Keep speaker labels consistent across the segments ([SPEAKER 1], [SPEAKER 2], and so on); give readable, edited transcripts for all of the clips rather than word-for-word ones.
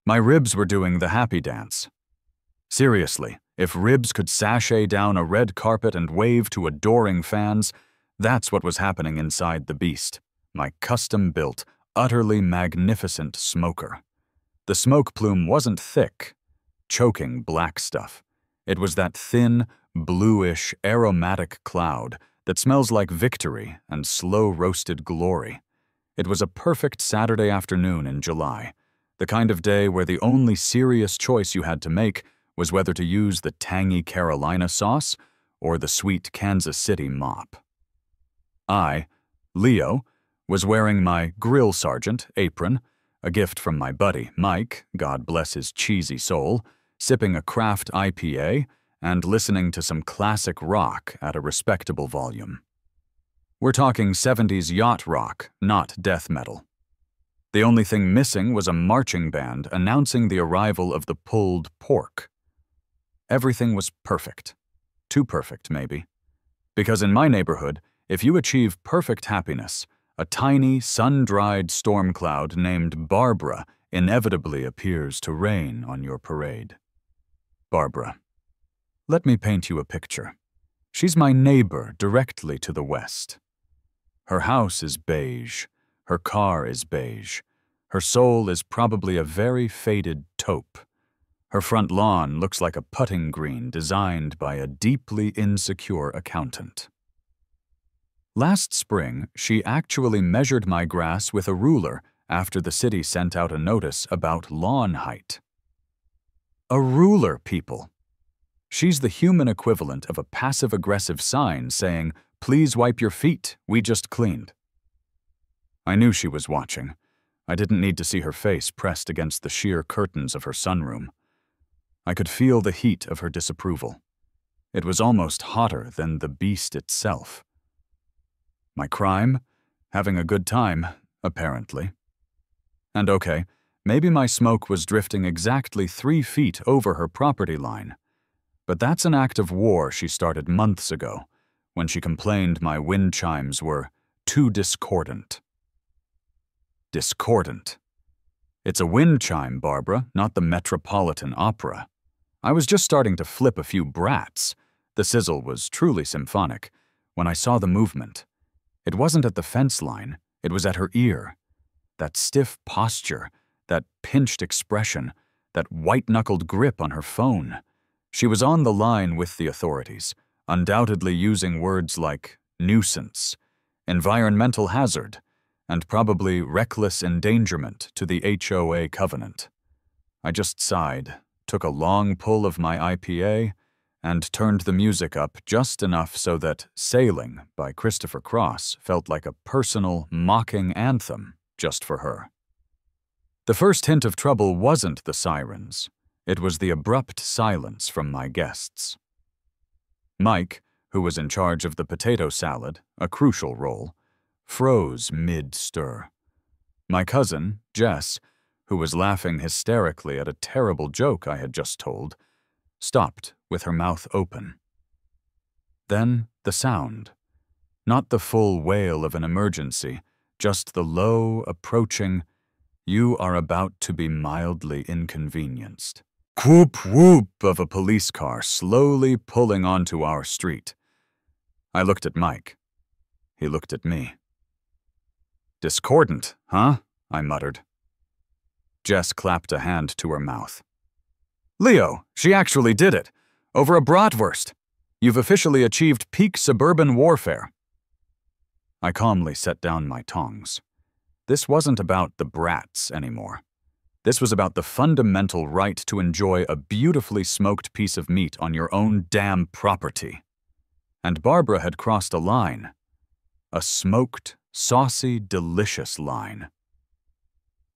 [SPEAKER 1] My ribs were doing the happy dance. Seriously, if ribs could sashay down a red carpet and wave to adoring fans, that's what was happening inside the beast, my custom-built, utterly magnificent smoker. The smoke plume wasn't thick, choking black stuff. It was that thin, bluish, aromatic cloud that smells like victory and slow-roasted glory. It was a perfect Saturday afternoon in July, the kind of day where the only serious choice you had to make was whether to use the tangy Carolina sauce or the sweet Kansas City mop. I, Leo, was wearing my grill sergeant apron, a gift from my buddy Mike, God bless his cheesy soul, sipping a craft IPA and listening to some classic rock at a respectable volume. We're talking 70s yacht rock, not death metal. The only thing missing was a marching band announcing the arrival of the pulled pork. Everything was perfect. Too perfect, maybe. Because in my neighborhood, if you achieve perfect happiness, a tiny, sun-dried storm cloud named Barbara inevitably appears to rain on your parade. Barbara. Let me paint you a picture. She's my neighbor directly to the west. Her house is beige. Her car is beige. Her soul is probably a very faded taupe. Her front lawn looks like a putting green designed by a deeply insecure accountant. Last spring, she actually measured my grass with a ruler after the city sent out a notice about lawn height. A ruler, people. She's the human equivalent of a passive-aggressive sign saying, "Please wipe your feet, we just cleaned." I knew she was watching. I didn't need to see her face pressed against the sheer curtains of her sunroom. I could feel the heat of her disapproval. It was almost hotter than the beast itself. My crime? Having a good time, apparently. And okay, maybe my smoke was drifting exactly 3 feet over her property line. But that's an act of war she started months ago, when she complained my wind chimes were too discordant. Discordant. It's a wind chime, Barbara, not the Metropolitan Opera. I was just starting to flip a few brats. The sizzle was truly symphonic when I saw the movement. It wasn't at the fence line, it was at her ear. That stiff posture, that pinched expression, that white-knuckled grip on her phone. She was on the line with the authorities, undoubtedly using words like nuisance, environmental hazard, and probably reckless endangerment to the HOA covenant. I just sighed, took a long pull of my IPA, and turned the music up just enough so that Sailing by Christopher Cross felt like a personal, mocking anthem just for her. The first hint of trouble wasn't the sirens. It was the abrupt silence from my guests. Mike, who was in charge of the potato salad, a crucial role, froze mid-stir. My cousin, Jess, who was laughing hysterically at a terrible joke I had just told, stopped with her mouth open. Then the sound. Not the full wail of an emergency, just the low, approaching, "You are about to be mildly inconvenienced." Whoop whoop of a police car slowly pulling onto our street. I looked at Mike. He looked at me. "Discordant, huh?" I muttered. Jess clapped a hand to her mouth. "Leo, she actually did it. Over a bratwurst. You've officially achieved peak suburban warfare." I calmly set down my tongs. This wasn't about the brats anymore. This was about the fundamental right to enjoy a beautifully smoked piece of meat on your own damn property. And Barbara had crossed a line. A smoked, saucy, delicious line.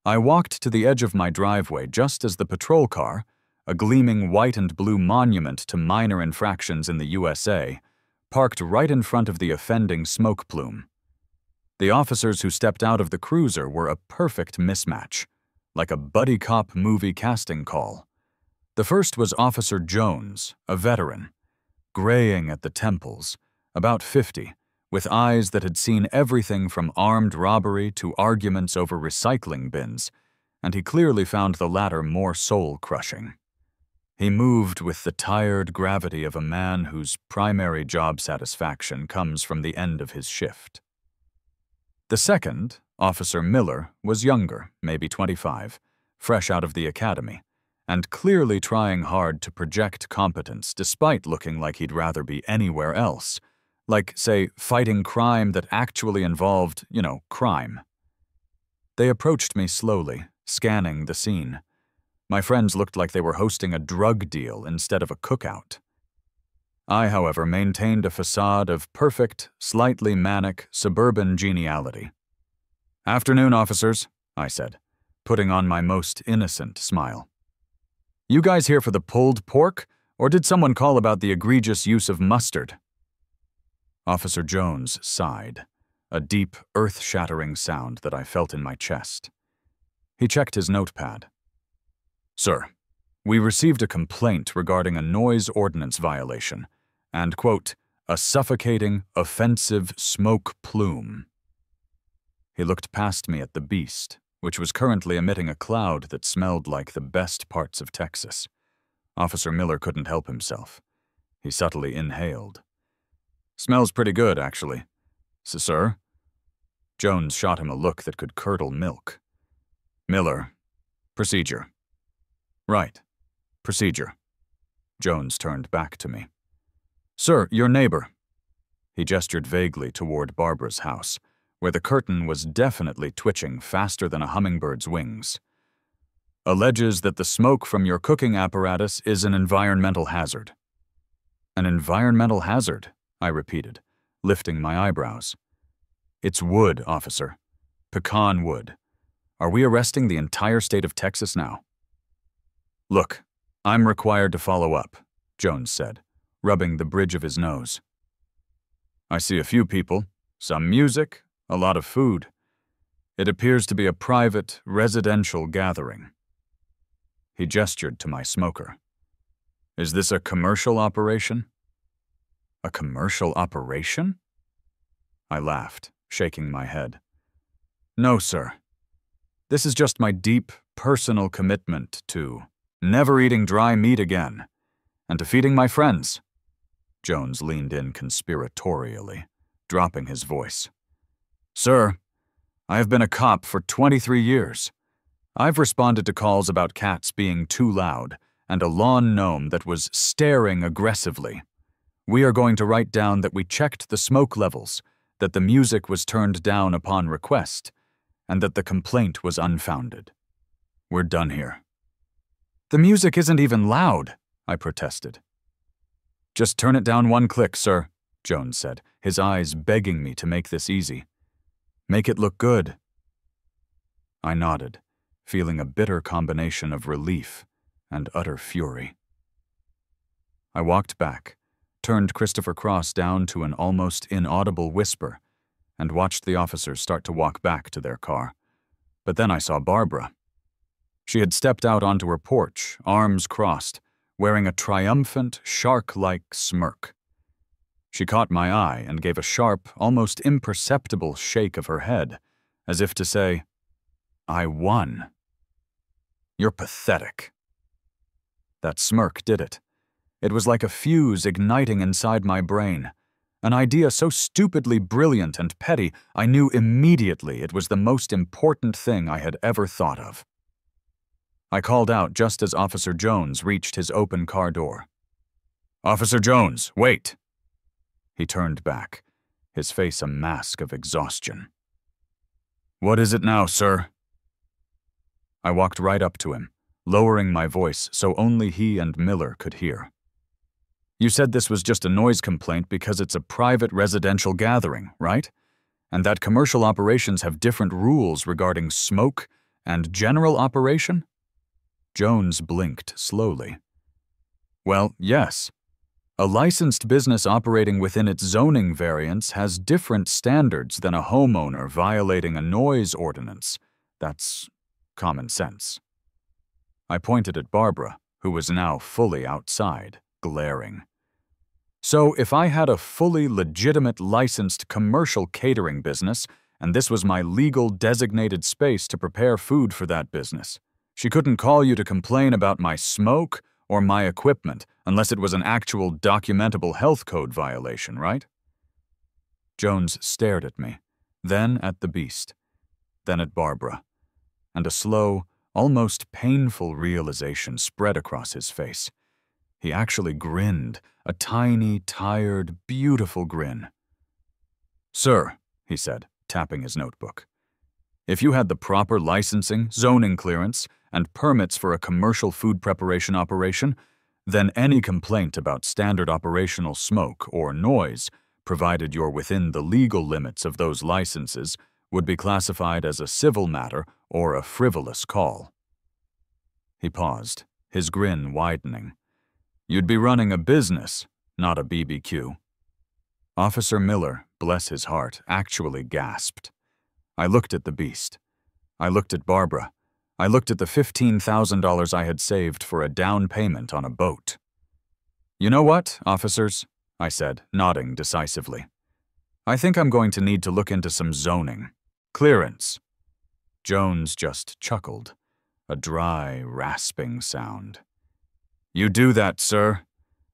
[SPEAKER 1] I walked to the edge of my driveway just as the patrol car, a gleaming white and blue monument to minor infractions in the USA, parked right in front of the offending smoke plume. The officers who stepped out of the cruiser were a perfect mismatch, like a buddy cop movie casting call. The first was Officer Jones, a veteran, graying at the temples, about 50, with eyes that had seen everything from armed robbery to arguments over recycling bins, and he clearly found the latter more soul-crushing. He moved with the tired gravity of a man whose primary job satisfaction comes from the end of his shift. The second, Officer Miller, was younger, maybe 25, fresh out of the academy, and clearly trying hard to project competence despite looking like he'd rather be anywhere else, like, say, fighting crime that actually involved, crime. They approached me slowly, scanning the scene. My friends looked like they were hosting a drug deal instead of a cookout. I, however, maintained a facade of perfect, slightly manic, suburban geniality. "Afternoon, officers," I said, putting on my most innocent smile. "You guys here for the pulled pork, or did someone call about the egregious use of mustard?" Officer Jones sighed, a deep, earth-shattering sound that I felt in my chest. He checked his notepad. "Sir, we received a complaint regarding a noise ordinance violation and, quote, a suffocating, offensive smoke plume." He looked past me at the beast, which was currently emitting a cloud that smelled like the best parts of Texas. Officer Miller couldn't help himself. He subtly inhaled. "Smells pretty good, actually. Sir?" Jones shot him a look that could curdle milk. "Miller, procedure." "Right. Procedure." Jones turned back to me. "Sir, your neighbor." He gestured vaguely toward Barbara's house, where the curtain was definitely twitching faster than a hummingbird's wings. "Alleges that the smoke from your cooking apparatus is an environmental hazard." "An environmental hazard?" I repeated, lifting my eyebrows. "It's wood, officer. Pecan wood. Are we arresting the entire state of Texas now?" "Look, I'm required to follow up," Jones said, rubbing the bridge of his nose. "I see a few people, some music, a lot of food. It appears to be a private, residential gathering." He gestured to my smoker. "Is this a commercial operation?" "A commercial operation?" I laughed, shaking my head. "No, sir. This is just my deep, personal commitment to never eating dry meat again, and to feeding my friends." Jones leaned in conspiratorially, dropping his voice. "Sir, I have been a cop for 23 years. I've responded to calls about cats being too loud and a lawn gnome that was staring aggressively. We are going to write down that we checked the smoke levels, that the music was turned down upon request, and that the complaint was unfounded. We're done here." "The music isn't even loud," I protested. "Just turn it down one click, sir," Jones said, his eyes begging me to make this easy. "Make it look good." I nodded, feeling a bitter combination of relief and utter fury. I walked back, turned Christopher Cross down to an almost inaudible whisper, and watched the officers start to walk back to their car. But then I saw Barbara. She had stepped out onto her porch, arms crossed, wearing a triumphant, shark-like smirk. She caught my eye and gave a sharp, almost imperceptible shake of her head, as if to say, "I won." "You're pathetic." That smirk did it. It was like a fuse igniting inside my brain. An idea so stupidly brilliant and petty, I knew immediately it was the most important thing I had ever thought of. I called out just as Officer Jones reached his open car door. "Officer Jones, wait!" He turned back, his face a mask of exhaustion. "What is it now, sir?" I walked right up to him, lowering my voice so only he and Miller could hear. "You said this was just a noise complaint because it's a private residential gathering, right? And that commercial operations have different rules regarding smoke and general operation?" Jones blinked slowly. "Well, yes. A licensed business operating within its zoning variants has different standards than a homeowner violating a noise ordinance. That's common sense." I pointed at Barbara, who was now fully outside, glaring. "So if I had a fully legitimate licensed commercial catering business and this was my legal designated space to prepare food for that business. She couldn't call you to complain about my smoke or my equipment unless it was an actual documentable health code violation, right? Jones stared at me, then at the beast, then at Barbara, and a slow, almost painful realization spread across his face. He actually grinned, a tiny, tired, beautiful grin. "Sir," he said, tapping his notebook, "if you had the proper licensing, zoning clearance, and permits for a commercial food preparation operation, then any complaint about standard operational smoke or noise, provided you're within the legal limits of those licenses, would be classified as a civil matter or a frivolous call." He paused, his grin widening. "You'd be running a business, not a BBQ." Officer Miller, bless his heart, actually gasped. I looked at the beast. I looked at Barbara. I looked at the $15,000 I had saved for a down payment on a boat. "You know what, officers?" I said, nodding decisively. "I think I'm going to need to look into some zoning. Clearance." Jones just chuckled, a dry, rasping sound. "You do that, sir.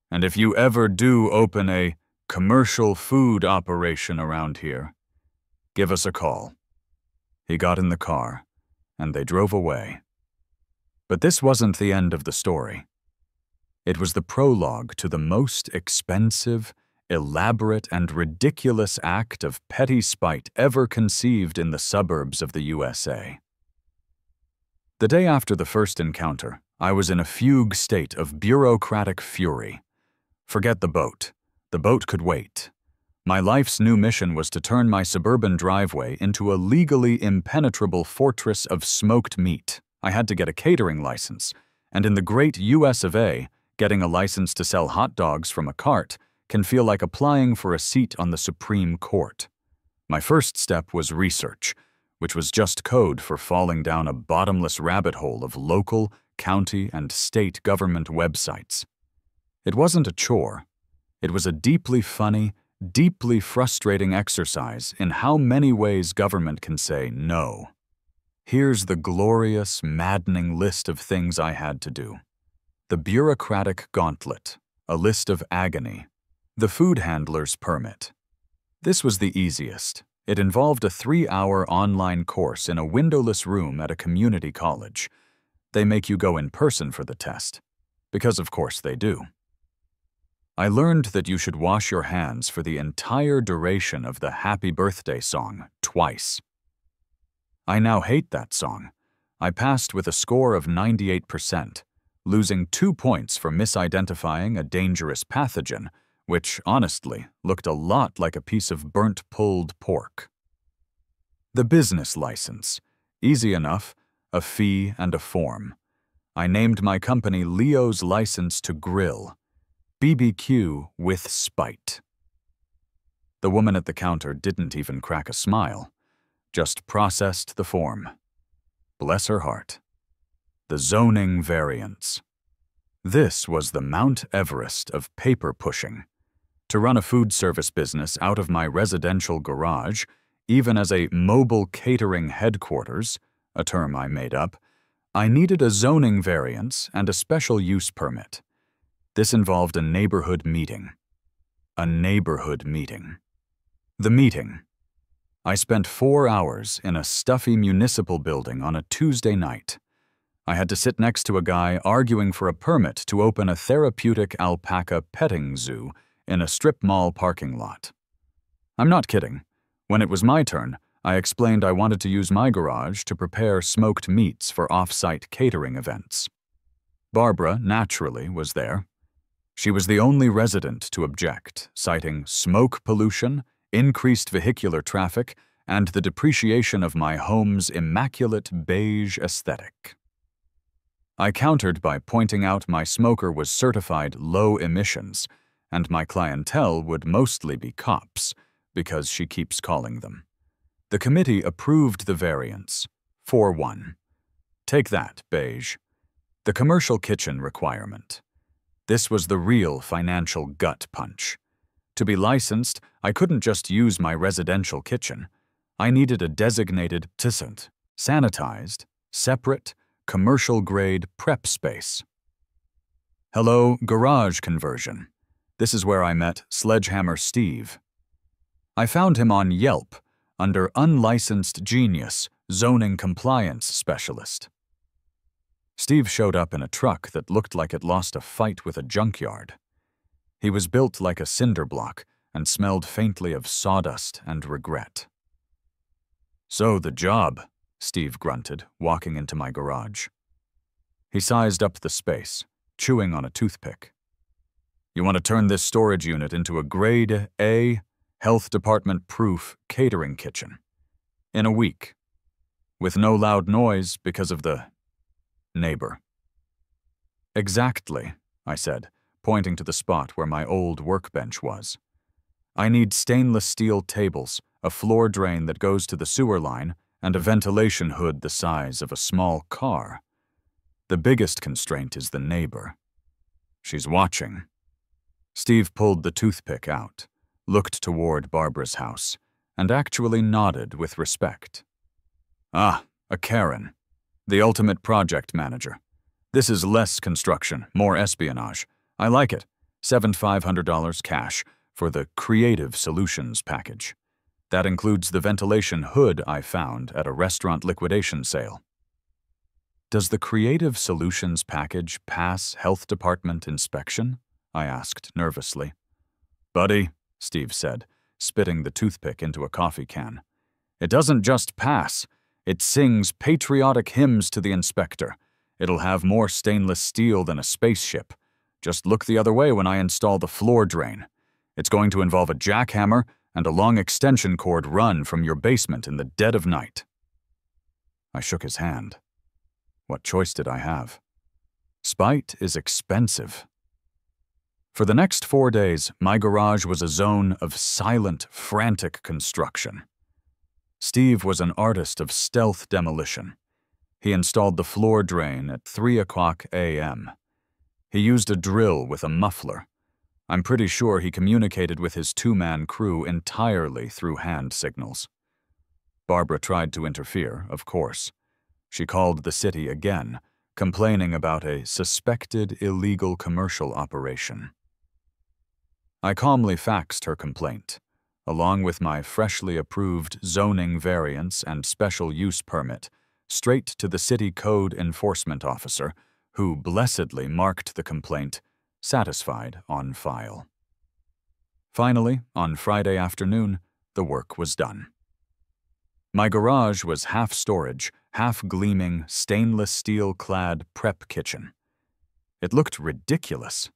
[SPEAKER 1] And if you ever do open a commercial food operation around here, give us a call." He got in the car, and they drove away. But this wasn't the end of the story. It was the prologue to the most expensive, elaborate, and ridiculous act of petty spite ever conceived in the suburbs of the USA. The day after the first encounter, I was in a fugue state of bureaucratic fury. Forget the boat. The boat could wait. My life's new mission was to turn my suburban driveway into a legally impenetrable fortress of smoked meat. I had to get a catering license, and in the great US of A, getting a license to sell hot dogs from a cart can feel like applying for a seat on the Supreme Court. My first step was research, which was just code for falling down a bottomless rabbit hole of local, county, and state government websites. It wasn't a chore. It was a deeply funny, deeply frustrating exercise in how many ways government can say no. Here's the glorious, maddening list of things I had to do. The bureaucratic gauntlet, a list of agony, the food handler's permit. This was the easiest. It involved a 3-hour online course in a windowless room at a community college. They make you go in person for the test, because of course they do. I learned that you should wash your hands for the entire duration of the Happy Birthday song twice. I now hate that song. I passed with a score of 98%, losing 2 points for misidentifying a dangerous pathogen, which, honestly, looked a lot like a piece of burnt pulled pork. The business license. Easy enough, a fee and a form. I named my company Leo's License to Grill. BBQ with spite. The woman at the counter didn't even crack a smile, just processed the form. Bless her heart. The zoning variance. This was the Mount Everest of paper pushing. To run a food service business out of my residential garage, even as a mobile catering headquarters, a term I made up, I needed a zoning variance and a special use permit. This involved a neighborhood meeting. A neighborhood meeting. The meeting. I spent 4 hours in a stuffy municipal building on a Tuesday night. I had to sit next to a guy arguing for a permit to open a therapeutic alpaca petting zoo in a strip mall parking lot. I'm not kidding. When it was my turn, I explained I wanted to use my garage to prepare smoked meats for off-site catering events. Barbara, naturally, was there. She was the only resident to object, citing smoke pollution, increased vehicular traffic, and the depreciation of my home's immaculate beige aesthetic. I countered by pointing out my smoker was certified low emissions, and my clientele would mostly be cops, because she keeps calling them. The committee approved the variance, 4-1. Take that, beige. The commercial kitchen requirement. This was the real financial gut punch. To be licensed, I couldn't just use my residential kitchen. I needed a designated, sanitized, separate, commercial-grade prep space. Hello, garage conversion. This is where I met Sledgehammer Steve. I found him on Yelp under Unlicensed Genius, Zoning Compliance Specialist. Steve showed up in a truck that looked like it lost a fight with a junkyard. He was built like a cinder block and smelled faintly of sawdust and regret. "So the job," Steve grunted, walking into my garage. He sized up the space, chewing on a toothpick. "You want to turn this storage unit into a Grade A, Health Department-proof catering kitchen. In a week. With no loud noise because of the neighbor." "Exactly," I said, pointing to the spot where my old workbench was. "I need stainless steel tables, a floor drain that goes to the sewer line, and a ventilation hood the size of a small car. The biggest constraint is the neighbor. She's watching." Steve pulled the toothpick out, looked toward Barbara's house, and actually nodded with respect. "Ah, a Karen. The ultimate project manager. This is less construction, more espionage. I like it. $7,500 cash for the Creative Solutions package. That includes the ventilation hood I found at a restaurant liquidation sale." "Does the Creative Solutions package pass health department inspection?" I asked nervously. "Buddy," Steve said, spitting the toothpick into a coffee can, "it doesn't just pass. It sings patriotic hymns to the inspector. It'll have more stainless steel than a spaceship. Just look the other way when I install the floor drain. It's going to involve a jackhammer and a long extension cord run from your basement in the dead of night." I shook his hand. What choice did I have? Spite is expensive. For the next 4 days, my garage was a zone of silent, frantic construction. Steve was an artist of stealth demolition. He installed the floor drain at 3:00 a.m. He used a drill with a muffler. I'm pretty sure he communicated with his two-man crew entirely through hand signals. Barbara tried to interfere, of course. She called the city again, complaining about a suspected illegal commercial operation. I calmly faxed her complaint, along with my freshly approved zoning variance and special use permit, straight to the city code enforcement officer, who blessedly marked the complaint satisfied on file. Finally, on Friday afternoon, the work was done. My garage was half storage, half gleaming, stainless steel-clad prep kitchen. It looked ridiculous.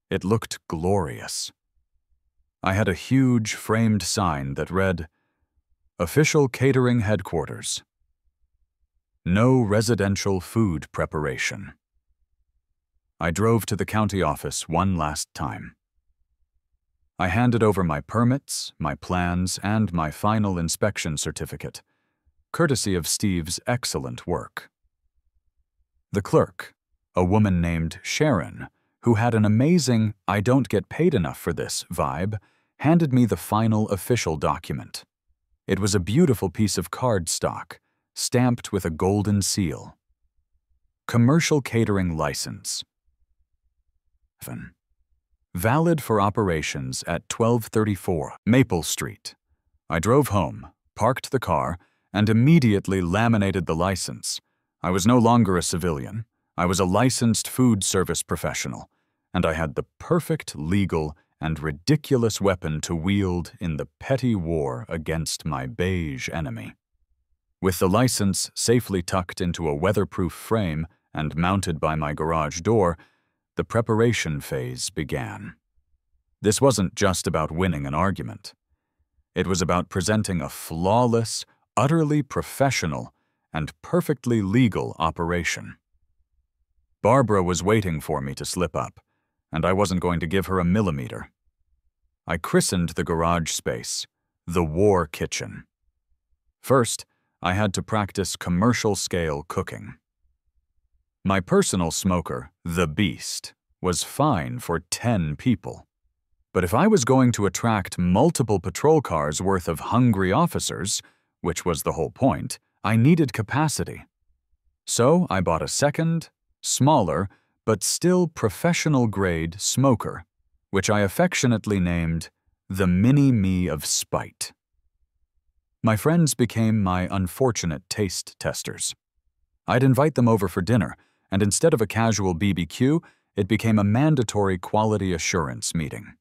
[SPEAKER 1] It looked glorious. I had a huge framed sign that read, "Official Catering Headquarters. No residential food preparation." I drove to the county office one last time. I handed over my permits, my plans, and my final inspection certificate, courtesy of Steve's excellent work. The clerk, a woman named Sharon, who had an amazing "I don't get paid enough for this" vibe, handed me the final official document. It was a beautiful piece of cardstock, stamped with a golden seal. Commercial Catering License. Valid for operations at 1234 Maple Street. I drove home, parked the car, and immediately laminated the license. I was no longer a civilian. I was a licensed food service professional, and I had the perfect legal and ridiculous weapon to wield in the petty war against my beige enemy. With the license safely tucked into a weatherproof frame and mounted by my garage door, the preparation phase began. This wasn't just about winning an argument. It was about presenting a flawless, utterly professional, and perfectly legal operation. Barbara was waiting for me to slip up, and I wasn't going to give her a millimeter. I christened the garage space the War Kitchen. First, I had to practice commercial-scale cooking. My personal smoker, the Beast, was fine for 10 people. But if I was going to attract multiple patrol cars worth of hungry officers, which was the whole point, I needed capacity. So I bought a second, smaller, but still professional-grade smoker, which I affectionately named the Mini-Me of Spite. My friends became my unfortunate taste testers. I'd invite them over for dinner, and instead of a casual BBQ, it became a mandatory quality assurance meeting.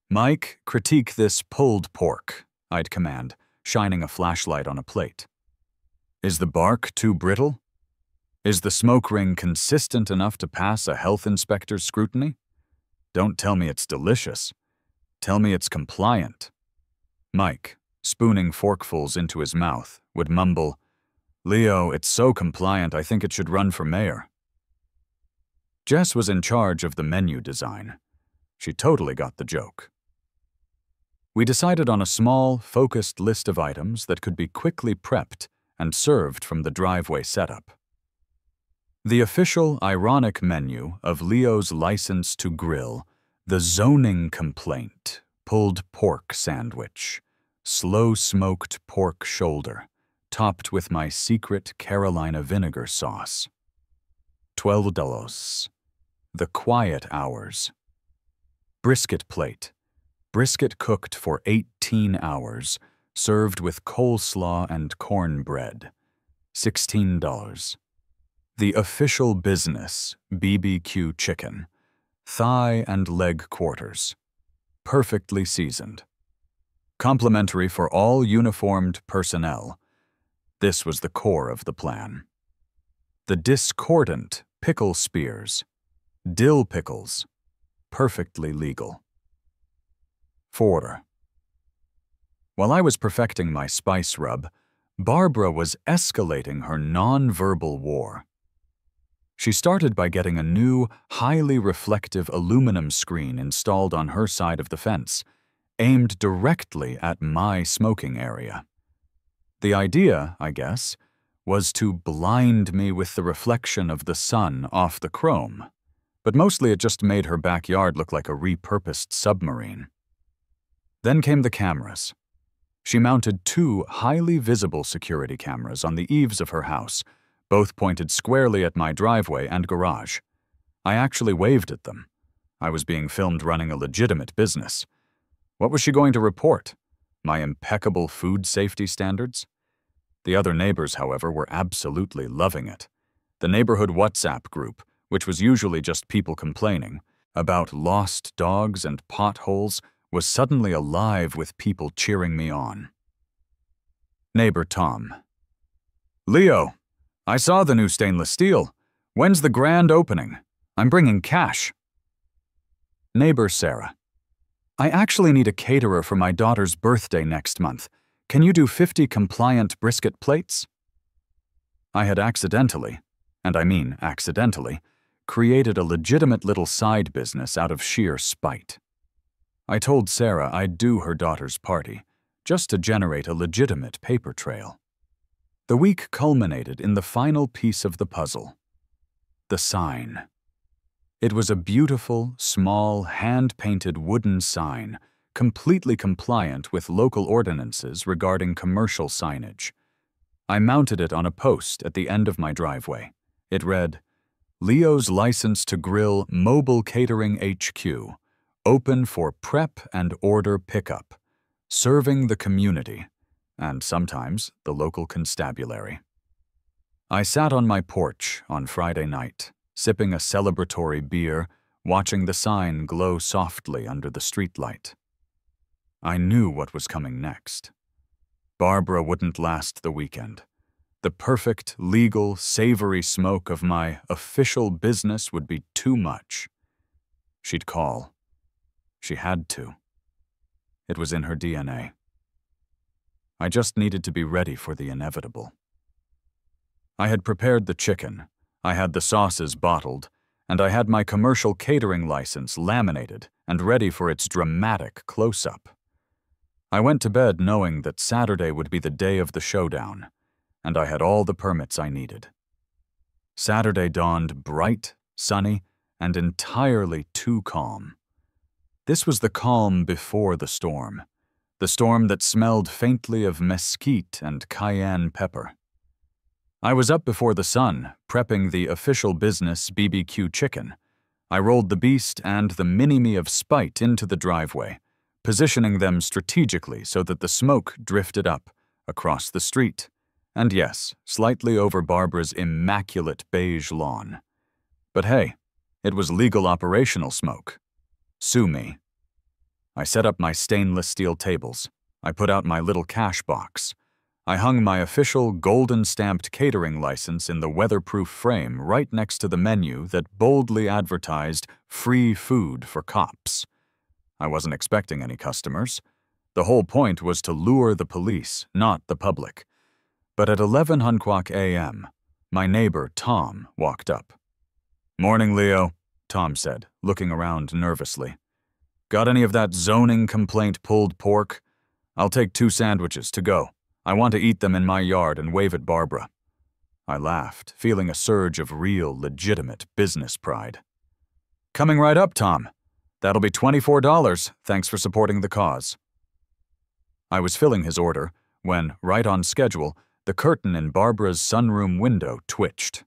[SPEAKER 1] "Mike, critique this pulled pork," I'd command, shining a flashlight on a plate. "Is the bark too brittle? Is the smoke ring consistent enough to pass a health inspector's scrutiny? Don't tell me it's delicious. Tell me it's compliant." Mike, spooning forkfuls into his mouth, would mumble, "Leo, it's so compliant I think it should run for mayor." Jess was in charge of the menu design. She totally got the joke. We decided on a small, focused list of items that could be quickly prepped and served from the driveway setup. The official, ironic menu of Leo's license to grill, the zoning complaint, pulled pork sandwich, slow-smoked pork shoulder, topped with my secret Carolina vinegar sauce. $12. The quiet hours. Brisket plate. Brisket cooked for 18 hours, served with coleslaw and cornbread. $16. The official business, BBQ chicken. Thigh and leg quarters. Perfectly seasoned. Complimentary for all uniformed personnel. This was the core of the plan. The discordant pickle spears. Dill pickles. Perfectly legal. 4. While I was perfecting my spice rub, Barbara was escalating her non-verbal war. She started by getting a new, highly reflective aluminum screen installed on her side of the fence, aimed directly at my smoking area. The idea, I guess, was to blind me with the reflection of the sun off the chrome, but mostly it just made her backyard look like a repurposed submarine. Then came the cameras. She mounted 2 highly visible security cameras on the eaves of her house, both pointed squarely at my driveway and garage. I actually waved at them. I was being filmed running a legitimate business. What was she going to report? My impeccable food safety standards? The other neighbors, however, were absolutely loving it. The neighborhood WhatsApp group, which was usually just people complaining about lost dogs and potholes, was suddenly alive with people cheering me on. Neighbor Tom. "Leo, I saw the new stainless steel. When's the grand opening? I'm bringing cash." Neighbor Sarah. "I actually need a caterer for my daughter's birthday next month. Can you do 50 compliant brisket plates?" I had accidentally, and I mean accidentally, created a legitimate little side business out of sheer spite. I told Sarah I'd do her daughter's party, just to generate a legitimate paper trail. The week culminated in the final piece of the puzzle, the sign. It was a beautiful, small, hand-painted wooden sign, completely compliant with local ordinances regarding commercial signage. I mounted it on a post at the end of my driveway. It read, "Leo's License to Grill Mobile Catering HQ, open for prep and order pickup, serving the community, and sometimes the local constabulary." I sat on my porch on Friday night, sipping a celebratory beer, watching the sign glow softly under the streetlight. I knew what was coming next. Barbara wouldn't last the weekend. The perfect, legal, savory smoke of my official business would be too much. She'd call. She had to. It was in her DNA. I just needed to be ready for the inevitable. I had prepared the chicken, I had the sauces bottled, and I had my commercial catering license laminated and ready for its dramatic close-up. I went to bed knowing that Saturday would be the day of the showdown, and I had all the permits I needed. Saturday dawned bright, sunny, and entirely too calm. This was the calm before the storm, the storm that smelled faintly of mesquite and cayenne pepper. I was up before the sun, prepping the official business BBQ chicken. I rolled the beast and the mini-me of spite into the driveway, positioning them strategically so that the smoke drifted up across the street, and yes, slightly over Barbara's immaculate beige lawn. But hey, it was legal operational smoke. Sue me. I set up my stainless steel tables. I put out my little cash box. I hung my official golden-stamped catering license in the weatherproof frame right next to the menu that boldly advertised free food for cops. I wasn't expecting any customers. The whole point was to lure the police, not the public. But at 11:00 a.m., my neighbor, Tom, walked up. "Morning, Leo," Tom said, looking around nervously. "Got any of that zoning complaint pulled pork? I'll take 2 sandwiches to go. I want to eat them in my yard and wave at Barbara." I laughed, feeling a surge of real, legitimate business pride. "Coming right up, Tom. That'll be $24. Thanks for supporting the cause." I was filling his order when, right on schedule, the curtain in Barbara's sunroom window twitched.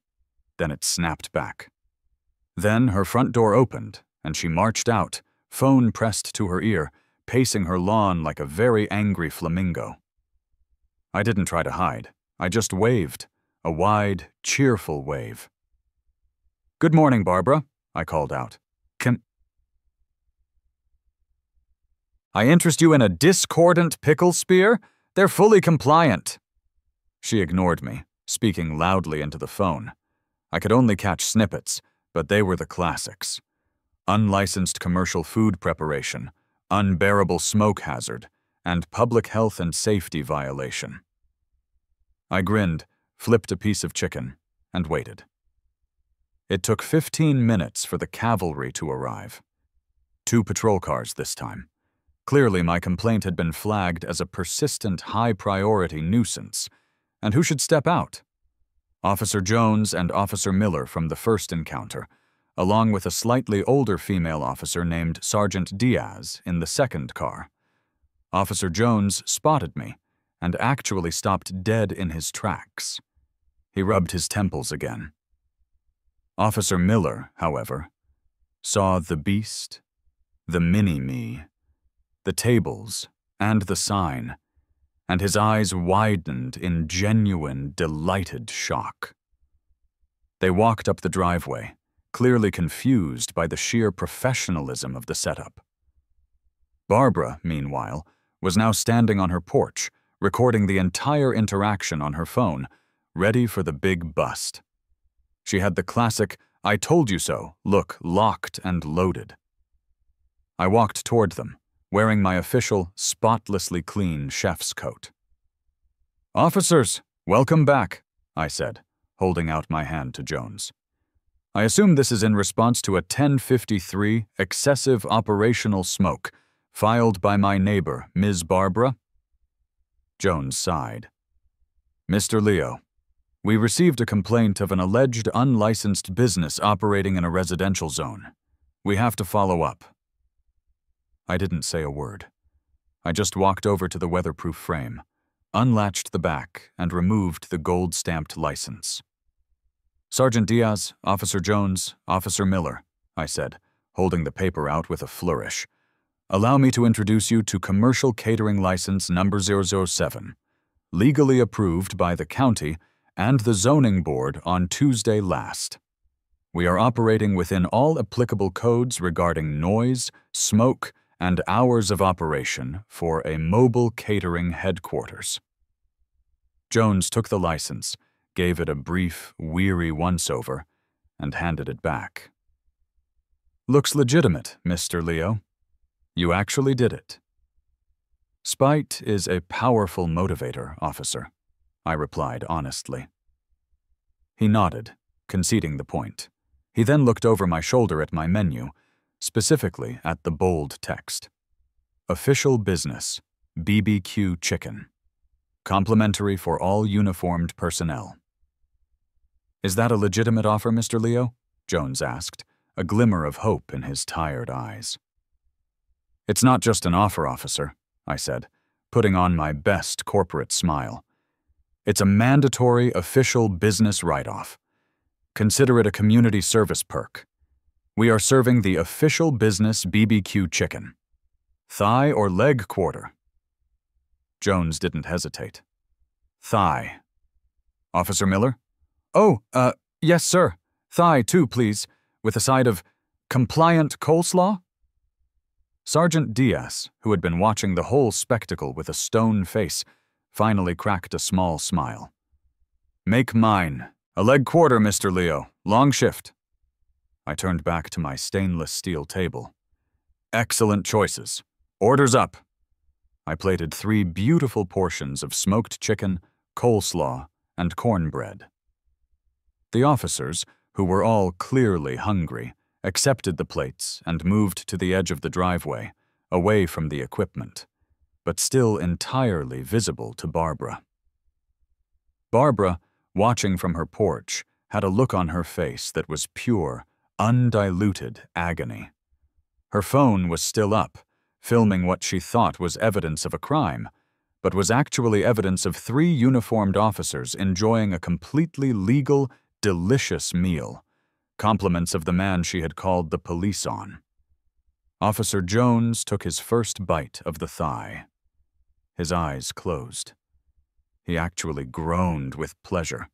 [SPEAKER 1] Then it snapped back. Then her front door opened, and she marched out, phone pressed to her ear, pacing her lawn like a very angry flamingo. I didn't try to hide. I just waved, a wide, cheerful wave. "Good morning, Barbara," I called out. "Can I interest you in a discordant pickle spear? They're fully compliant." She ignored me, speaking loudly into the phone. I could only catch snippets, but they were the classics. Unlicensed commercial food preparation, unbearable smoke hazard, and public health and safety violation. I grinned, flipped a piece of chicken, and waited. It took 15 minutes for the cavalry to arrive. 2 patrol cars this time. Clearly, my complaint had been flagged as a persistent, high-priority nuisance. And who should step out? Officer Jones and Officer Miller from the first encounter, along with a slightly older female officer named Sergeant Diaz in the second car. Officer Jones spotted me and actually stopped dead in his tracks. He rubbed his temples again. Officer Miller, however, saw the beast, the mini-me, the tables, and the sign, and his eyes widened in genuine, delighted shock. They walked up the driveway, clearly confused by the sheer professionalism of the setup. Barbara, meanwhile, was now standing on her porch, recording the entire interaction on her phone, ready for the big bust. She had the classic "I told you so" look locked and loaded. I walked toward them, wearing my official, spotlessly clean chef's coat. "Officers, welcome back," I said, holding out my hand to Jones. "I assume this is in response to a 1053 excessive operational smoke filed by my neighbor, Ms. Barbara?" Jones sighed. "Mr. Leo, we received a complaint of an alleged unlicensed business operating in a residential zone. We have to follow up." I didn't say a word. I just walked over to the weatherproof frame, unlatched the back, and removed the gold-stamped license. "Sergeant Diaz, Officer Jones, Officer Miller," I said, holding the paper out with a flourish. "Allow me to introduce you to Commercial Catering License Number 007, legally approved by the county and the zoning board on Tuesday last. We are operating within all applicable codes regarding noise, smoke, and hours of operation for a mobile catering headquarters." Jones took the license, gave it a brief, weary once-over, and handed it back. "Looks legitimate, Mr. Leo. You actually did it." "Spite is a powerful motivator, officer," I replied honestly. He nodded, conceding the point. He then looked over my shoulder at my menu, specifically at the bold text. "Official business, BBQ chicken. Complimentary for all uniformed personnel." "Is that a legitimate offer, Mr. Leo?" Jones asked, a glimmer of hope in his tired eyes. "It's not just an offer, officer," I said. putting on my best corporate smile. It's a mandatory official business write-off. Consider it a community service perk. We are serving the official business BBQ chicken. Thigh or leg quarter? Jones didn't hesitate. Thigh. Officer Miller? Oh, yes, sir. Thigh, too, please, with a side of compliant coleslaw? Sergeant Diaz, who had been watching the whole spectacle with a stone face, finally cracked a small smile. Make mine. A leg quarter, Mr. Leo. Long shift. I turned back to my stainless steel table. Excellent choices. Orders up. I plated 3 beautiful portions of smoked chicken, coleslaw, and cornbread. The officers, who were all clearly hungry, accepted the plates and moved to the edge of the driveway, away from the equipment, but still entirely visible to Barbara. Barbara, watching from her porch, had a look on her face that was pure, undiluted agony. Her phone was still up, filming what she thought was evidence of a crime, but was actually evidence of 3 uniformed officers enjoying a completely legal, delicious meal, compliments of the man she had called the police on. Officer Jones took his first bite of the thigh. His eyes closed. He actually groaned with pleasure.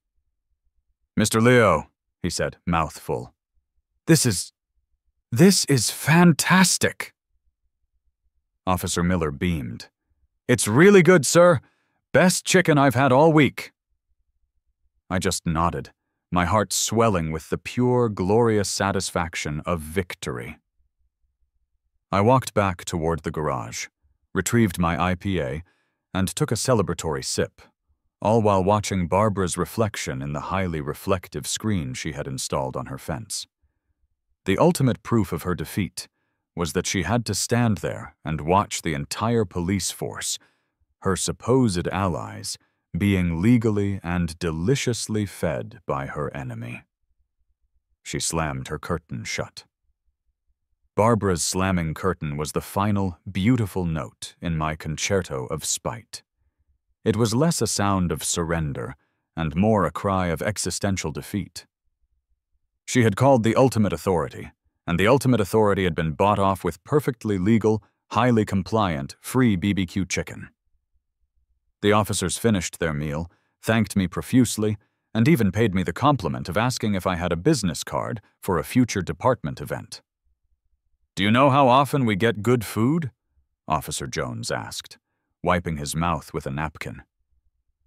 [SPEAKER 1] Mr. Leo, he said, mouth full. This is fantastic. Officer Miller beamed. It's really good, sir. Best chicken I've had all week. I just nodded, my heart swelling with the pure, glorious satisfaction of victory. I walked back toward the garage, retrieved my IPA, and took a celebratory sip, all while watching Barbara's reflection in the highly reflective screen she had installed on her fence. The ultimate proof of her defeat was that she had to stand there and watch the entire police force, her supposed allies, being legally and deliciously fed by her enemy. She slammed her curtain shut. Barbara's slamming curtain was the final, beautiful note in my concerto of spite. It was less a sound of surrender and more a cry of existential defeat. She had called the ultimate authority, and the ultimate authority had been bought off with perfectly legal, highly compliant, free BBQ chicken. The officers finished their meal, thanked me profusely, and even paid me the compliment of asking if I had a business card for a future department event. Do you know how often we get good food? Officer Jones asked, wiping his mouth with a napkin.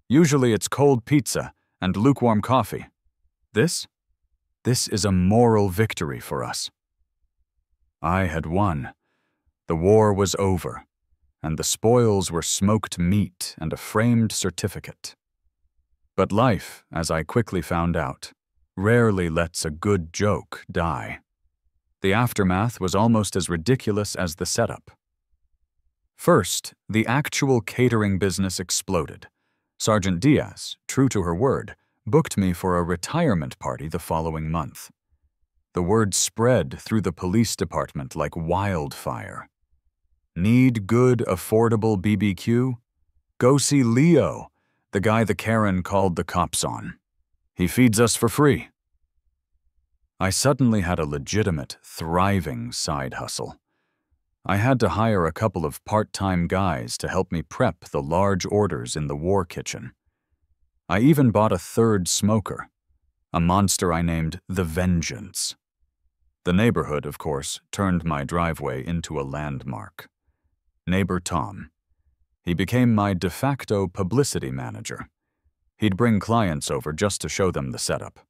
[SPEAKER 1] Usually it's cold pizza and lukewarm coffee. This is a moral victory for us. I had won. The war was over, and the spoils were smoked meat and a framed certificate. But life, as I quickly found out, rarely lets a good joke die. The aftermath was almost as ridiculous as the setup. First, the actual catering business exploded. Sergeant Diaz, true to her word, booked me for a retirement party the following month. The word spread through the police department like wildfire. Need good, affordable BBQ? Go see Leo, the guy the Karen called the cops on. He feeds us for free. I suddenly had a legitimate, thriving side hustle. I had to hire a couple of part-time guys to help me prep the large orders in the war kitchen. I even bought a 3rd smoker, a monster I named the Vengeance. The neighborhood, of course, turned my driveway into a landmark. Neighbor Tom. He became my de facto publicity manager. He'd bring clients over just to show them the setup.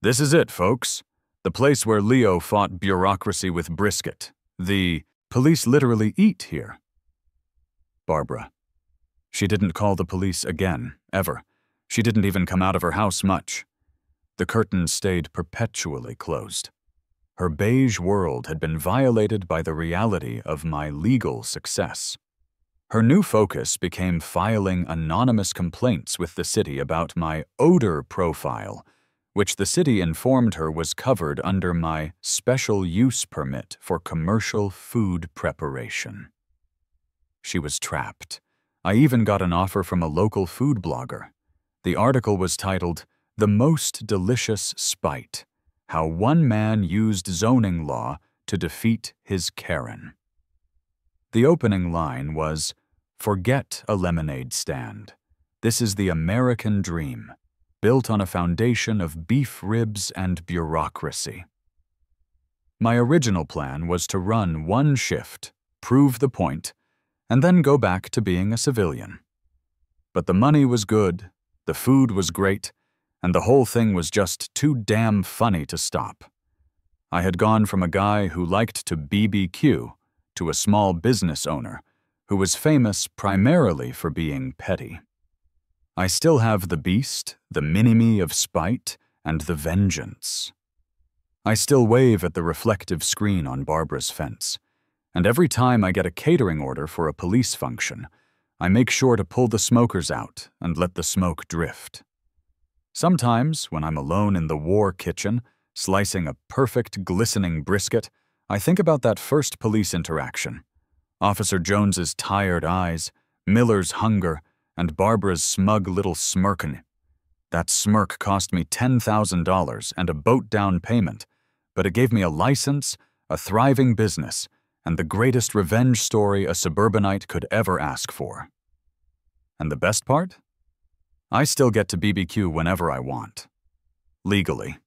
[SPEAKER 1] This is it, folks. The place where Leo fought bureaucracy with brisket. The police literally eat here. Barbara. She didn't call the police again, ever. She didn't even come out of her house much. The curtain stayed perpetually closed. Her beige world had been violated by the reality of my legal success. Her new focus became filing anonymous complaints with the city about my odor profile, which the city informed her was covered under my special use permit for commercial food preparation. She was trapped, I even got an offer from a local food blogger. The article was titled, "The Most Delicious Spite: How One Man Used Zoning Law to Defeat His Karen." The opening line was, "Forget a lemonade stand. This is the American dream, built on a foundation of beef ribs and bureaucracy." My original plan was to run one shift, prove the point, and then go back to being a civilian. But the money was good, the food was great, and the whole thing was just too damn funny to stop. I had gone from a guy who liked to BBQ to a small business owner who was famous primarily for being petty. I still have the beast, the mini-me of spite, and the vengeance. I still wave at the reflective screen on Barbara's fence, and every time I get a catering order for a police function, I make sure to pull the smokers out and let the smoke drift. Sometimes, when I'm alone in the war kitchen, slicing a perfect, glistening brisket, I think about that first police interaction. Officer Jones's tired eyes, Miller's hunger, and Barbara's smug little smirkin'. That smirk cost me $10,000 and a boat down payment, but it gave me a license, a thriving business, and the greatest revenge story a suburbanite could ever ask for. And the best part? I still get to BBQ whenever I want. Legally.